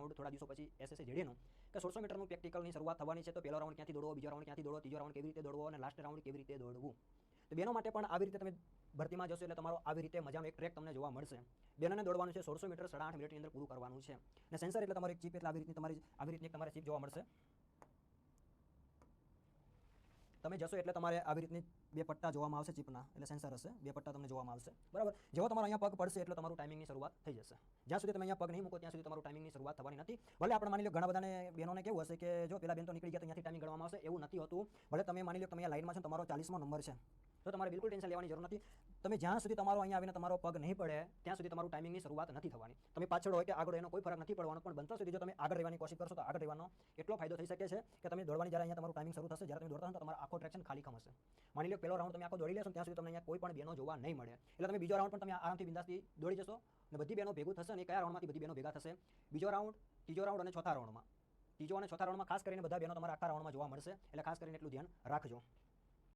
Round થોડા દિવસો પછી એસએસસી જેડીનું કે 1600 મીટરનું પ્રેક્ટિકલની શરૂઆત થવાની છે. તો પહેલો રાઉન્ડ ક્યાંથી દોડવો, બીજો રાઉન્ડ ક્યાંથી દોડવો, ત્રીજો રાઉન્ડ કેવી રીતે દોડવો અને લાસ્ટ રાઉન્ડ કેવી રીતે દોડવું. તો બેનો માટે પણ આવી રીતે તમે ભરતીમાં જશો એટલે તમારો આવી રીતે મજાનો એક ટ્રેક તમને જોવા મળશે. બેનોને દોડવાનું છે 1600 મીટર 8.5 મિનિટની અંદર પૂરું કરવાનું છે. અને સેન્સર એટલે તમારી એક ચીપ, એટલે આવી રીતની તમારે ચીપ જોવા મળશે. તમે જશો એટલે તમારે આવી રીતની બે પટ્ટા જોવામાં આવશે ચીપના, એટલે સેન્સર હશે, બે પટ્ટા તમને જોવામાં આવશે, બરાબર. જેવો તમારો અહીંયા પગ પડશે એટલે તમારું ટાઈમિંગની શરૂઆત થઈ જશે. જ્યાં સુધી તમે અહીંયા પગ નહીં મૂકો ત્યાં સુધી તમારું ટાઈમિંગની શરૂઆત થવાની નથી. ભલે આપણે માની લો ઘણા બધાને બહેનોને કેવું હશે કે જો પેલા બેન તો નીકળી ગયા તો ત્યાંથી ટાઈમિંગ ગણવામાં આવશે, એવું નથી હોતું. ભલે તમે માની લો તમે અહીંયા લાઈનમાં છો, તમારો 40મો નંબર છે, તો તમારે બિલકુલ ટેન્શન લેવાની જરૂર નથી. તમે જ્યાં સુધી તમારો અહીંયા આવીને તમારો પગ નહીં પડે ત્યાં સુધી તમારું ટાઈમિંગની શરૂઆત નથી થવાની. તમે પાછળ હોય કે આગળ એનો કોઈ ફરક નથી પડવાનો, પણ બનતા સુધી જો તમે આગળ રહેવાની કોશિશ કરશો તો આગળ રહેવાનો એટલો ફાયદો થઈ શકે છે કે તમે દોડવાની જ્યારે અહીંયા તમારું ટાઈમિંગ શરૂ થશે, જ્યારે તમે દોડતા હો તો તમારો આખો ટ્રેક્શન ખાલી ખમ હશે. માની લો પહેલો રાઉન્ડ તમે આખો દોડી લેશો ત્યાં સુધી તમને અહીંયા કોઈ પણ બેનો જોવા નહીં મળે. એટલે તમે બીજો રાઉન્ડ પણ તમે આરામથી બિંદાસથી દોડી જશો અને બધી બેનો ભેગું થશે. અને કયા રાઉન્ડમાંથી બધી બેનો ભેગા થશે? બીજો રાઉન્ડ, ત્રીજો રાઉન્ડ અને ચોથા રાઉન્ડમાં. ત્રીજો અને ચોથા રાઉન્ડમાં ખાસ કરીને બધા બેનો તમારા આખા રાઉન્ડમાં જોવા મળશે, એટલે ખાસ કરીને એટલું ધ્યાન રાખજો.